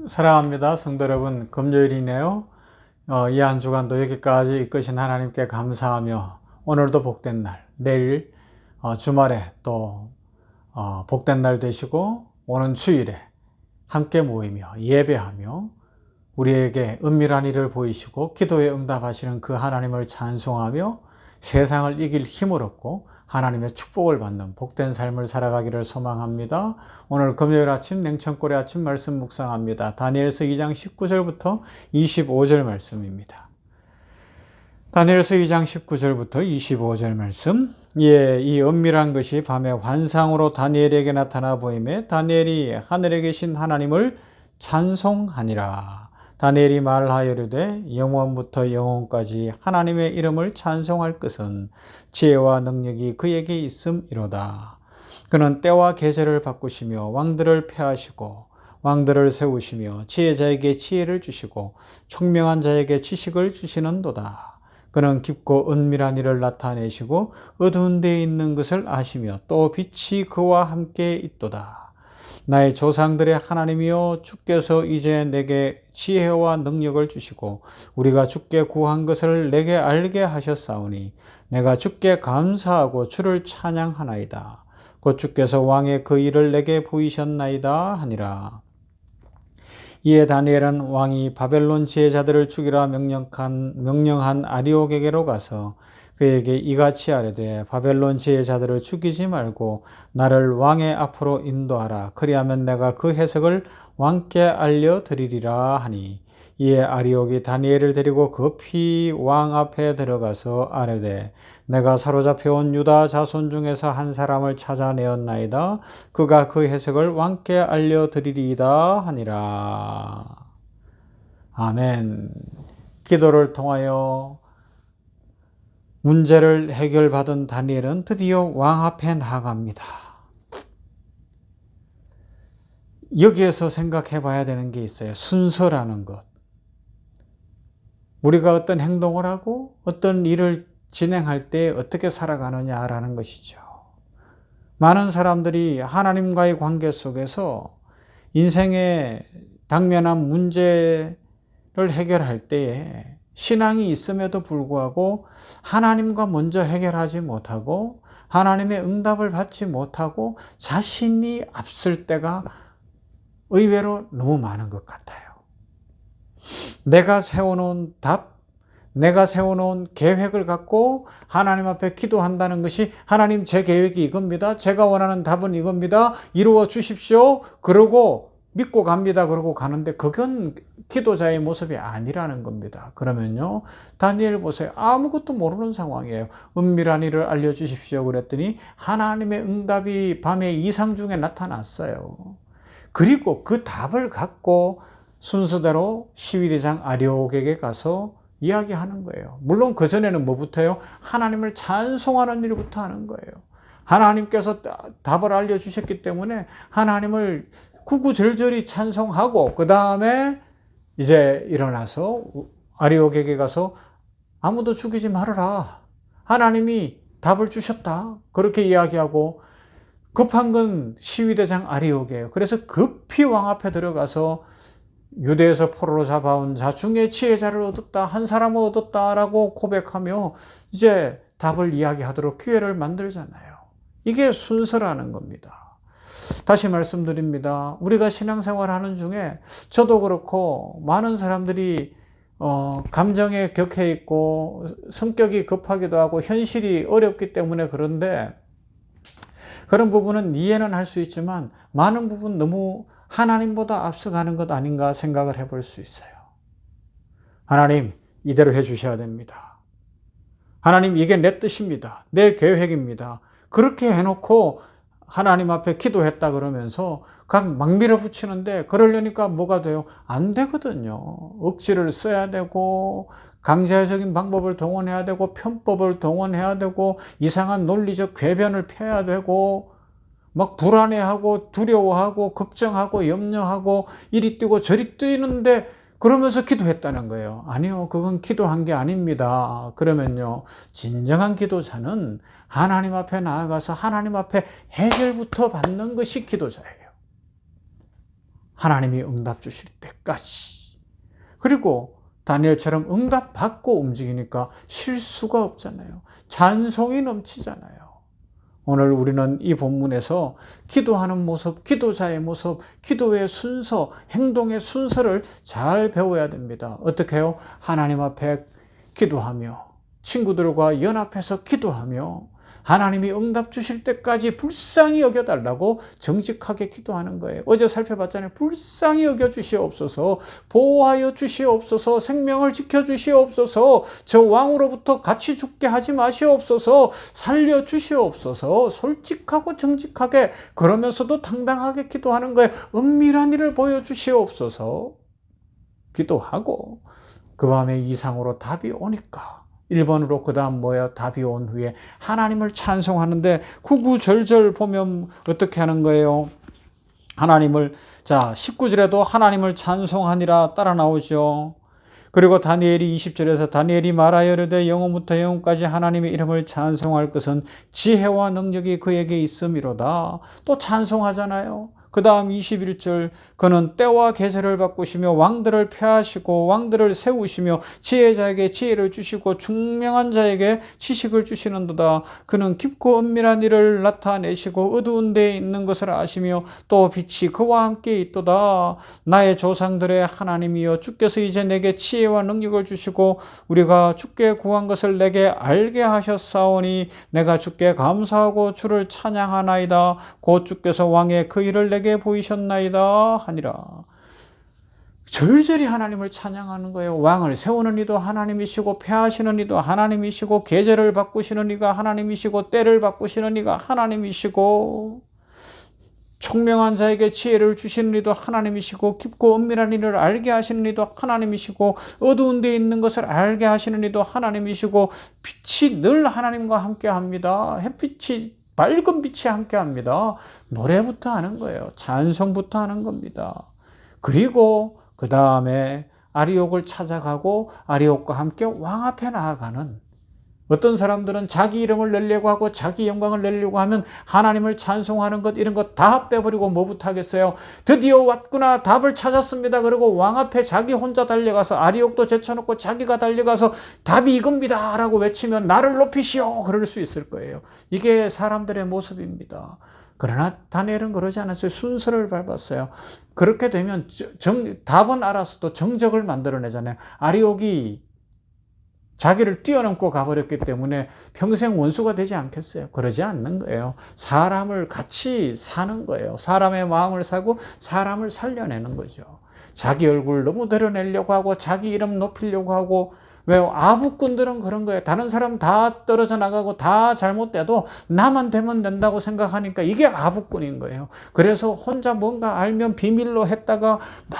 사랑합니다. 성도 여러분, 금요일이네요. 이 한 주간도 여기까지 이끄신 하나님께 감사하며 오늘도 복된 날, 내일 주말에 또 복된 날 되시고 오는 주일에 함께 모이며 예배하며 우리에게 은밀한 일을 보이시고 기도에 응답하시는 그 하나님을 찬송하며 세상을 이길 힘을 얻고 하나님의 축복을 받는 복된 삶을 살아가기를 소망합니다. 오늘 금요일 아침 냉천골의 아침 말씀 묵상합니다. 다니엘서 2장 19절부터 25절 말씀입니다. 다니엘서 2장 19절부터 25절 말씀. 이 은밀한 것이 밤에 환상으로 다니엘에게 나타나 보이매 다니엘이 하늘에 계신 하나님을 찬송하니라. 다니엘이 말하여르되 영원부터 영원까지 하나님의 이름을 찬송할 것은 지혜와 능력이 그에게 있음이로다. 그는 때와 계절을 바꾸시며 왕들을 폐하시고 왕들을 세우시며 지혜자에게 지혜를 주시고 총명한 자에게 지식을 주시는도다. 그는 깊고 은밀한 일을 나타내시고 어두운 데에 있는 것을 아시며 또 빛이 그와 함께 있도다. 나의 조상들의 하나님이여 주께서 이제 내게 지혜와 능력을 주시고 우리가 주께 구한 것을 내게 알게 하셨사오니 내가 주께 감사하고 주를 찬양하나이다. 곧 주께서 왕의 그 일을 내게 보이셨나이다 하니라. 이에 다니엘은 왕이 바벨론 지혜자들을 죽이라 명령한 아리오게게로 가서 그에게 이같이 아뢰되 바벨론 지혜자들을 죽이지 말고 나를 왕의 앞으로 인도하라. 그리하면 내가 그 해석을 왕께 알려드리리라 하니 이에 아리옥이 다니엘을 데리고 급히 왕 앞에 들어가서 아뢰되 내가 사로잡혀온 유다 자손 중에서 한 사람을 찾아내었나이다. 그가 그 해석을 왕께 알려드리리이다 하니라. 아멘. 기도를 통하여 문제를 해결받은 다니엘은 드디어 왕 앞에 나아갑니다. 여기에서 생각해 봐야 되는 게 있어요. 순서라는 것. 우리가 어떤 행동을 하고 어떤 일을 진행할 때 어떻게 살아가느냐라는 것이죠. 많은 사람들이 하나님과의 관계 속에서 인생에 당면한 문제를 해결할 때에 신앙이 있음에도 불구하고 하나님과 먼저 해결하지 못하고 하나님의 응답을 받지 못하고 자신이 앞설 때가 의외로 너무 많은 것 같아요. 내가 세워놓은 답, 내가 세워놓은 계획을 갖고 하나님 앞에 기도한다는 것이 하나님 제 계획이 이겁니다. 제가 원하는 답은 이겁니다. 이루어 주십시오. 그러고 믿고 갑니다. 그러고 가는데 그건 기도자의 모습이 아니라는 겁니다. 그러면요, 다니엘 보세요. 아무것도 모르는 상황이에요. 은밀한 일을 알려주십시오 그랬더니 하나님의 응답이 밤의 이상 중에 나타났어요. 그리고 그 답을 갖고 순서대로 시위대장 아리옥에게 가서 이야기하는 거예요. 물론 그전에는 뭐부터요? 하나님을 찬송하는 일부터 하는 거예요. 하나님께서 답을 알려주셨기 때문에 하나님을 구구절절히 찬송하고 그 다음에 이제 일어나서 아리옥에게 가서 아무도 죽이지 말아라. 하나님이 답을 주셨다. 그렇게 이야기하고 급한 건 시위대장 아리옥이에요. 그래서 급히 왕 앞에 들어가서 유대에서 포로로 잡아온 자 중에 지혜자를 얻었다. 한 사람을 얻었다라고 고백하며 이제 답을 이야기하도록 기회를 만들잖아요. 이게 순서라는 겁니다. 다시 말씀드립니다. 우리가 신앙생활하는 중에 저도 그렇고 많은 사람들이 감정에 격해 있고 성격이 급하기도 하고 현실이 어렵기 때문에 그런데 그런 부분은 이해는 할 수 있지만 많은 부분 너무 하나님보다 앞서가는 것 아닌가 생각을 해볼 수 있어요. 하나님, 이대로 해주셔야 됩니다. 하나님, 이게 내 뜻입니다. 내 계획입니다. 그렇게 해놓고 하나님 앞에 기도했다 그러면서 막 밀어붙이는데 그러려니까 뭐가 돼요? 안 되거든요. 억지를 써야 되고 강제적인 방법을 동원해야 되고 편법을 동원해야 되고 이상한 논리적 궤변을 펴야 되고 막 불안해하고 두려워하고 걱정하고 염려하고 이리 뛰고 저리 뛰는데 그러면서 기도했다는 거예요. 아니요, 그건 기도한 게 아닙니다. 그러면요, 진정한 기도자는 하나님 앞에 나아가서 하나님 앞에 해결부터 받는 것이 기도자예요. 하나님이 응답 주실 때까지. 그리고 다니엘처럼 응답받고 움직이니까 실수가 없잖아요. 찬송이 넘치잖아요. 오늘 우리는 이 본문에서 기도하는 모습, 기도자의 모습, 기도의 순서, 행동의 순서를 잘 배워야 됩니다. 어떻게 해요? 하나님 앞에 기도하며 친구들과 연합해서 기도하며 하나님이 응답 주실 때까지 불쌍히 여겨달라고 정직하게 기도하는 거예요. 어제 살펴봤잖아요. 불쌍히 여겨주시옵소서, 보호하여 주시옵소서, 생명을 지켜주시옵소서, 저 왕으로부터 같이 죽게 하지 마시옵소서, 살려주시옵소서. 솔직하고 정직하게, 그러면서도 당당하게 기도하는 거예요. 은밀한 일을 보여주시옵소서. 기도하고 그 밤에 이상으로 답이 오니까 1번으로 그 다음 뭐예요? 답이 온 후에 하나님을 찬송하는데 구구절절 보면 어떻게 하는 거예요? 하나님을, 자 19절에도 하나님을 찬송하니라 따라 나오죠. 그리고 다니엘이 20절에서 다니엘이 말하여 이르되 영혼부터 영혼까지 하나님의 이름을 찬송할 것은 지혜와 능력이 그에게 있음이로다. 또 찬송하잖아요. 그 다음 21절, 그는 때와 계절을 바꾸시며 왕들을 폐하시고 왕들을 세우시며 지혜자에게 지혜를 주시고 총명한 자에게 지식을 주시는도다. 그는 깊고 은밀한 일을 나타내시고 어두운 데에 있는 것을 아시며 또 빛이 그와 함께 있도다. 나의 조상들의 하나님이여, 주께서 이제 내게 지혜와 능력을 주시고 우리가 주께 구한 것을 내게 알게 하셨사오니 내가 주께 감사하고 주를 찬양하나이다. 곧 주께서 왕의 그 일을 내게 보이셨나이다 하니라. 절절히 하나님을 찬양하는 거예요. 왕을 세우는 이도 하나님이시고 폐하시는 이도 하나님이시고 계절을 바꾸시는 이가 하나님이시고 때를 바꾸시는 이가 하나님이시고 총명한 자에게 지혜를 주시는 이도 하나님이시고 깊고 은밀한 일을 알게 하시는 이도 하나님이시고 어두운 데 있는 것을 알게 하시는 이도 하나님이시고 빛이 늘 하나님과 함께 합니다. 햇빛이, 밝은 빛이 함께 합니다. 노래부터 하는 거예요. 찬송부터 하는 겁니다. 그리고 그 다음에 아리옥을 찾아가고 아리옥과 함께 왕 앞에 나아가는, 어떤 사람들은 자기 이름을 내려고 하고 자기 영광을 내려고 하면 하나님을 찬송하는 것, 이런 것 다 빼버리고 뭐부터 하겠어요? 드디어 왔구나, 답을 찾았습니다. 그리고 왕 앞에 자기 혼자 달려가서 아리옥도 제쳐놓고 자기가 달려가서 답이 이겁니다 라고 외치면 나를 높이시오, 그럴 수 있을 거예요. 이게 사람들의 모습입니다. 그러나 다니엘은 그러지 않았어요. 순서를 밟았어요. 그렇게 되면 답은 알았어도 정적을 만들어내잖아요. 아리옥이 자기를 뛰어넘고 가버렸기 때문에 평생 원수가 되지 않겠어요? 그러지 않는 거예요. 사람을 같이 사는 거예요. 사람의 마음을 사고 사람을 살려내는 거죠. 자기 얼굴 너무 드러내려고 하고 자기 이름 높이려고 하고, 왜요? 아부꾼들은 그런 거예요. 다른 사람 다 떨어져 나가고 다 잘못돼도 나만 되면 된다고 생각하니까 이게 아부꾼인 거예요. 그래서 혼자 뭔가 알면 비밀로 했다가 막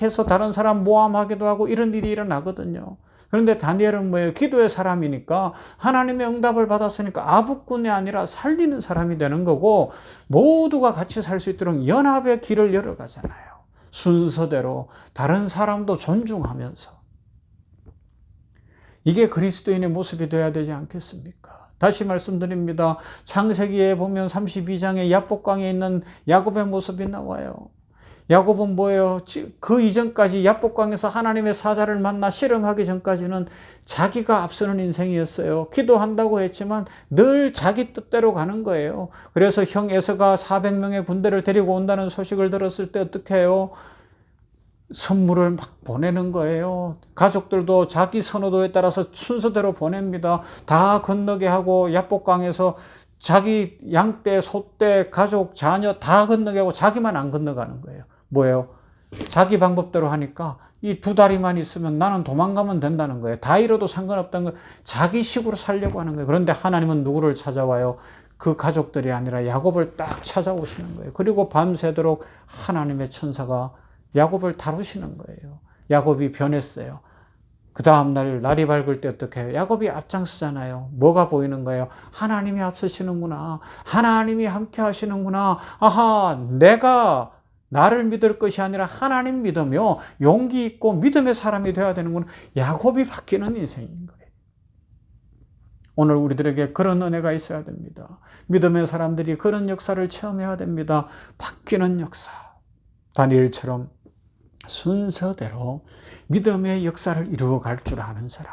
해서 다른 사람 모함하기도 하고 이런 일이 일어나거든요. 그런데 다니엘은 뭐예요? 기도의 사람이니까 하나님의 응답을 받았으니까 아부꾼이 아니라 살리는 사람이 되는 거고, 모두가 같이 살 수 있도록 연합의 길을 열어가잖아요. 순서대로 다른 사람도 존중하면서. 이게 그리스도인의 모습이 되어야 되지 않겠습니까? 다시 말씀드립니다. 창세기에 보면 32장에 야복강에 있는 야곱의 모습이 나와요. 야곱은 뭐예요? 그 이전까지 야복강에서 하나님의 사자를 만나 씨름하기 전까지는 자기가 앞서는 인생이었어요. 기도한다고 했지만 늘 자기 뜻대로 가는 거예요. 그래서 형 에서가 400명의 군대를 데리고 온다는 소식을 들었을 때 어떻게 해요? 선물을 막 보내는 거예요. 가족들도 자기 선호도에 따라서 순서대로 보냅니다. 다 건너게 하고 야복강에서 자기 양떼, 소떼, 가족, 자녀 다 건너게 하고 자기만 안 건너가는 거예요. 뭐예요? 자기 방법대로 하니까 이 2다리만 있으면 나는 도망가면 된다는 거예요. 다 잃어도 상관없다는 거예요. 자기 식으로 살려고 하는 거예요. 그런데 하나님은 누구를 찾아와요? 그 가족들이 아니라 야곱을 딱 찾아오시는 거예요. 그리고 밤새도록 하나님의 천사가 야곱을 다루시는 거예요. 야곱이 변했어요. 그 다음날 날이 밝을 때 어떻게 해요? 야곱이 앞장서잖아요. 뭐가 보이는 거예요? 하나님이 앞서시는구나. 하나님이 함께 하시는구나. 아하, 내가 나를 믿을 것이 아니라 하나님 믿으며 용기 있고 믿음의 사람이 되어야 되는구나. 야곱이 바뀌는 인생인 거예요. 오늘 우리들에게 그런 은혜가 있어야 됩니다. 믿음의 사람들이 그런 역사를 체험해야 됩니다. 바뀌는 역사. 다니엘처럼 순서대로 믿음의 역사를 이루어갈 줄 아는 사람,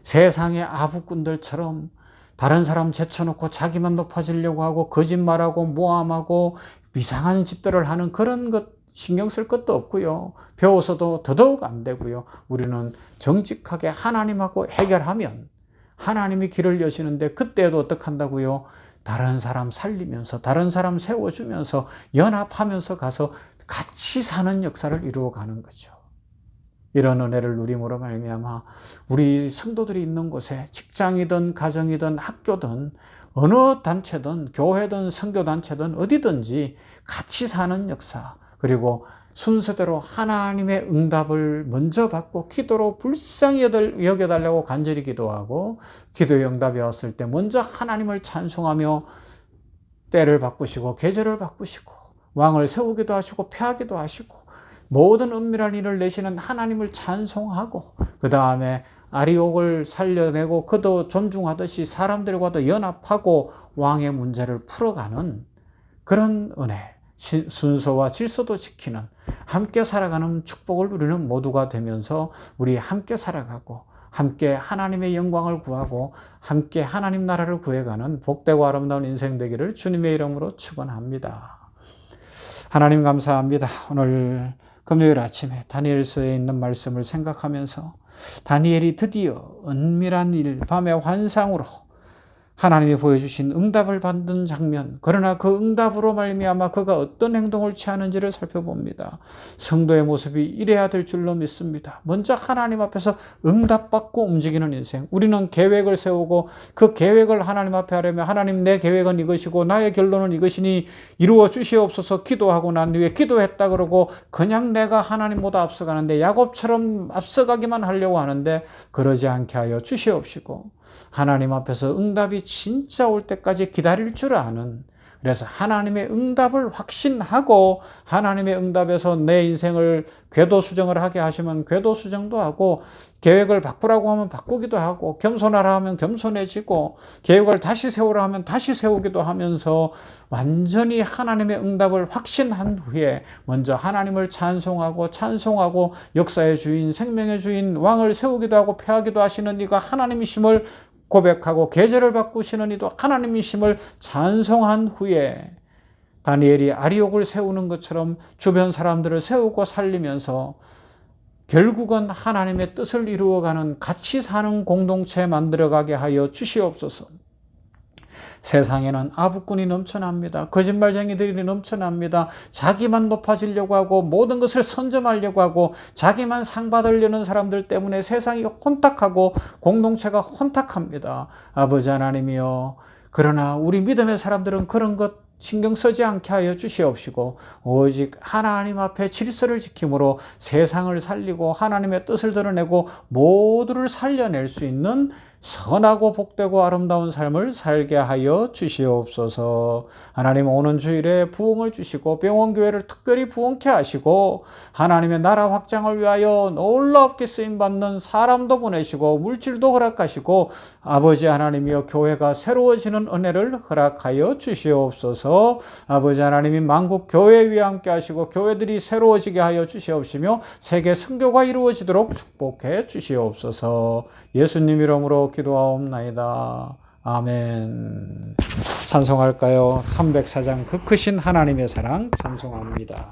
세상의 아부꾼들처럼 다른 사람 제쳐놓고 자기만 높아지려고 하고 거짓말하고 모함하고 이상한 짓들을 하는 그런 것 신경 쓸 것도 없고요. 배워서도 더더욱 안 되고요. 우리는 정직하게 하나님하고 해결하면 하나님이 길을 여시는데, 그때도 어떻게 한다고요? 다른 사람 살리면서, 다른 사람 세워주면서, 연합하면서 가서 같이 사는 역사를 이루어가는 거죠. 이런 은혜를 누림으로 말미암아 우리 성도들이 있는 곳에 직장이든 가정이든 학교든 어느 단체든 교회든 선교단체든 어디든지 같이 사는 역사, 그리고 순서대로 하나님의 응답을 먼저 받고 기도로 불쌍히 여겨달라고 간절히 기도하고, 기도의 응답이 왔을 때 먼저 하나님을 찬송하며 때를 바꾸시고 계절을 바꾸시고 왕을 세우기도 하시고 패하기도 하시고 모든 은밀한 일을 내시는 하나님을 찬송하고, 그 다음에 아리옥을 살려내고 그도 존중하듯이 사람들과도 연합하고 왕의 문제를 풀어가는 그런 은혜, 순서와 질서도 지키는 함께 살아가는 축복을 누리는 모두가 되면서 우리 함께 살아가고 함께 하나님의 영광을 구하고 함께 하나님 나라를 구해가는 복되고 아름다운 인생 되기를 주님의 이름으로 축원합니다. 하나님 감사합니다. 오늘 금요일 아침에 다니엘서에 있는 말씀을 생각하면서 다니엘이 드디어 은밀한 일, 밤의 환상으로 하나님이 보여주신 응답을 받는 장면, 그러나 그 응답으로 말미암아 그가 어떤 행동을 취하는지를 살펴봅니다. 성도의 모습이 이래야 될 줄로 믿습니다. 먼저 하나님 앞에서 응답받고 움직이는 인생. 우리는 계획을 세우고 그 계획을 하나님 앞에 하려면 하나님 내 계획은 이것이고 나의 결론은 이것이니 이루어 주시옵소서 기도하고 난 후에 기도했다 그러고 그냥 내가 하나님보다 앞서가는데 야곱처럼 앞서가기만 하려고 하는데 그러지 않게 하여 주시옵시고 하나님 앞에서 응답이 진짜 올 때까지 기다릴 줄 아는, 그래서 하나님의 응답을 확신하고 하나님의 응답에서 내 인생을 궤도수정을 하게 하시면 궤도수정도 하고, 계획을 바꾸라고 하면 바꾸기도 하고, 겸손하라 하면 겸손해지고, 계획을 다시 세우라 하면 다시 세우기도 하면서 완전히 하나님의 응답을 확신한 후에 먼저 하나님을 찬송하고 역사의 주인, 생명의 주인, 왕을 세우기도 하고 패하기도 하시는 이가 하나님이심을 고백하고 계절을 바꾸시는 이도 하나님이심을 찬송한 후에 다니엘이 아리옥을 세우는 것처럼 주변 사람들을 세우고 살리면서 결국은 하나님의 뜻을 이루어가는 같이 사는 공동체 만들어가게 하여 주시옵소서. 세상에는 아부꾼이 넘쳐납니다. 거짓말쟁이들이 넘쳐납니다. 자기만 높아지려고 하고 모든 것을 선점하려고 하고 자기만 상 받으려는 사람들 때문에 세상이 혼탁하고 공동체가 혼탁합니다. 아버지 하나님이여, 그러나 우리 믿음의 사람들은 그런 것 신경 쓰지 않게 하여 주시옵시고 오직 하나님 앞에 질서를 지킴으로 세상을 살리고 하나님의 뜻을 드러내고 모두를 살려낼 수 있는 선하고 복되고 아름다운 삶을 살게 하여 주시옵소서. 하나님, 오는 주일에 부흥을 주시고 병원교회를 특별히 부흥케 하시고 하나님의 나라 확장을 위하여 놀랍게 쓰임받는 사람도 보내시고 물질도 허락하시고 아버지 하나님이여, 교회가 새로워지는 은혜를 허락하여 주시옵소서. 아버지 하나님이 만국 교회 위에 함께 하시고 교회들이 새로워지게 하여 주시옵시며 세계 선교가 이루어지도록 축복해 주시옵소서. 예수님 이름으로 기도하옵나이다. 아멘. 찬송할까요? 304장 그 크신 하나님의 사랑 찬송합니다.